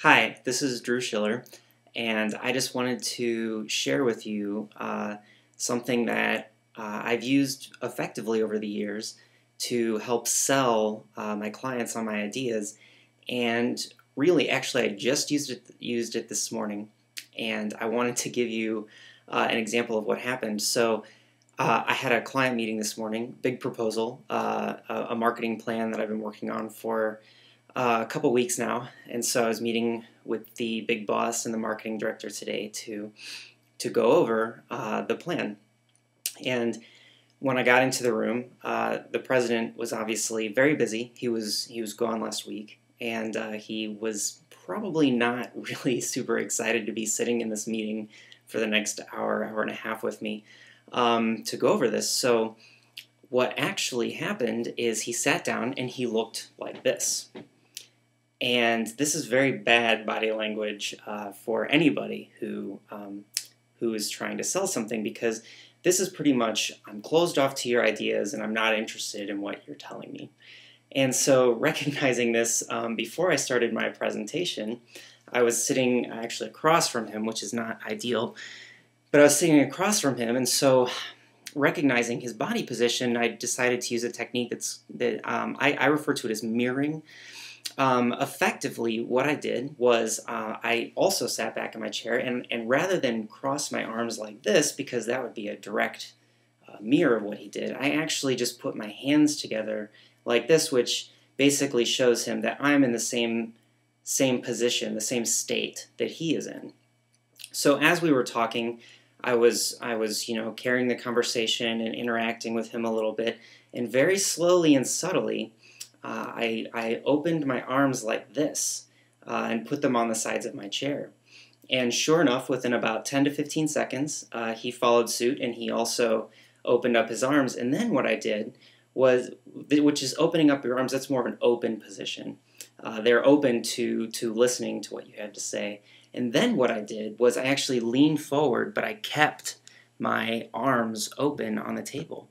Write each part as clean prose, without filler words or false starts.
Hi, this is Drew Schiller, and I just wanted to share with you something that I've used effectively over the years to help sell my clients on my ideas. And really, actually, I just used it this morning, and I wanted to give you an example of what happened. So, I had a client meeting this morning, big proposal, a marketing plan that I've been working on for a couple weeks now, and so I was meeting with the big boss and the marketing director today to go over the plan. And when I got into the room, the president was obviously very busy. He was gone last week, and he was probably not really super excited to be sitting in this meeting for the next hour and a half with me to go over this. So what actually happened is he sat down and he looked like this. And this is very bad body language for anybody who is trying to sell something, because this is pretty much, I'm closed off to your ideas and I'm not interested in what you're telling me. And so recognizing this, before I started my presentation, I was sitting actually across from him, which is not ideal, but I was sitting across from him, and so recognizing his body position, I decided to use a technique that I refer to it as mirroring. Effectively, what I did was I also sat back in my chair, and rather than cross my arms like this, because that would be a direct mirror of what he did, I actually just put my hands together like this, which basically shows him that I'm in the same position, the same state that he is in. So as we were talking, I was carrying the conversation and interacting with him a little bit, and very slowly and subtly, I opened my arms like this and put them on the sides of my chair. And sure enough, within about 10 to 15 seconds, he followed suit, and he also opened up his arms. And then what I did was, which is opening up your arms, that's more of an open position. They're open to listening to what you have to say. And then what I did was I actually leaned forward, but I kept my arms open on the table.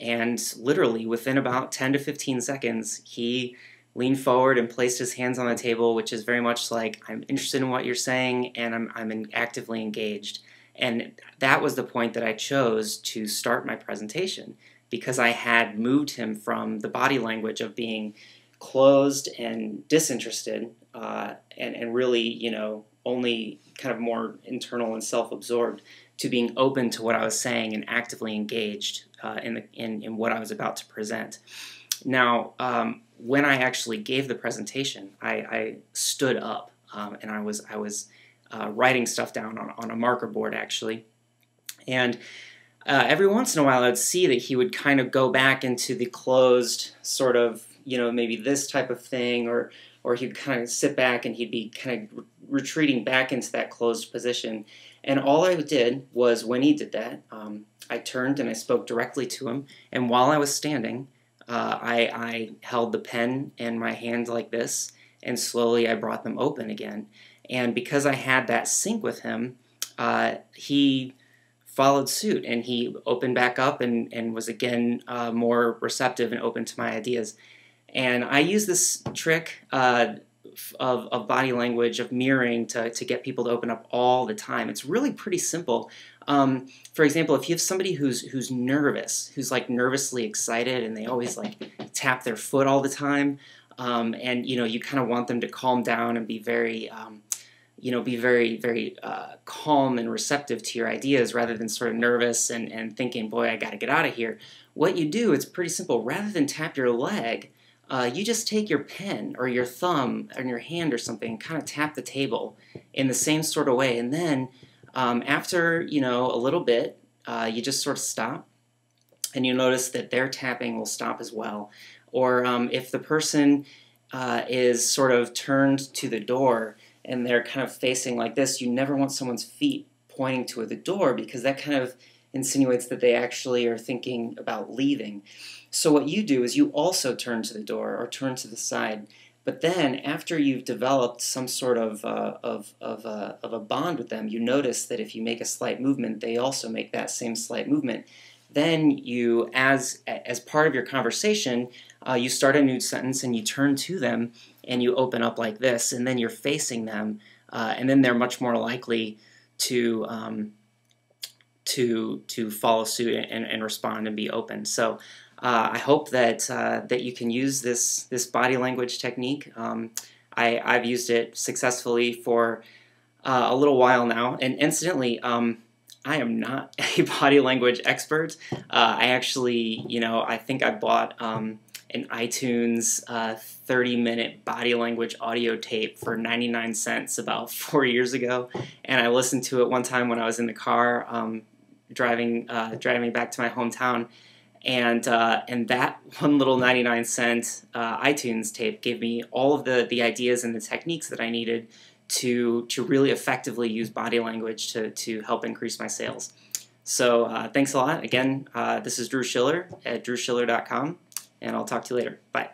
And literally within about 10 to 15 seconds, he leaned forward and placed his hands on the table, which is very much like, I'm interested in what you're saying, and I'm actively engaged. And that was the point that I chose to start my presentation, because I had moved him from the body language of being closed and disinterested and really, only kind of more internal and self-absorbed, to being open to what I was saying and actively engaged in what I was about to present. Now, when I actually gave the presentation, I stood up and I was writing stuff down on a marker board, actually. And every once in a while, I'd see that he would kind of go back into the closed sort of, maybe this type of thing, or he'd kind of sit back and he'd be kind of retreating back into that closed position. And all I did was, when he did that, I turned and I spoke directly to him. And while I was standing, I held the pen in my hand like this, and slowly I brought them open again. And because I had that sync with him, he followed suit, and he opened back up and was again more receptive and open to my ideas. And I use this trick of body language, of mirroring, to get people to open up all the time. It's really pretty simple. For example, if you have somebody who's nervous, who's like nervously excited, and they always like tap their foot all the time, and you kind of want them to calm down and be very very calm and receptive to your ideas, rather than sort of nervous and thinking, boy, I got to get out of here. What you do, it's pretty simple. Rather than tap your leg, you just take your pen or your thumb or your hand or something and kind of tap the table in the same sort of way. And then after, a little bit, you just sort of stop, and you notice that their tapping will stop as well. Or if the person is sort of turned to the door and they're kind of facing like this, you never want someone's feet pointing to the door, because that kind of insinuates that they actually are thinking about leaving. So what you do is you also turn to the door or turn to the side. But then, after you've developed some sort of a bond with them, you notice that if you make a slight movement, they also make that same slight movement. then you, as part of your conversation, you start a new sentence and you turn to them and you open up like this, and then you're facing them, and then they're much more likely to follow suit and respond and be open. So I hope that that you can use this body language technique. I've used it successfully for a little while now, and incidentally, I am not a body language expert. I actually, I think I bought an iTunes 30-minute body language audio tape for 99 cents about 4 years ago, and I listened to it one time when I was in the car driving back to my hometown, and that one little 99-cent iTunes tape gave me all of the ideas and the techniques that I needed to really effectively use body language to help increase my sales. So thanks a lot. Again, this is Drew Schiller at drewschiller.com, and I'll talk to you later. Bye.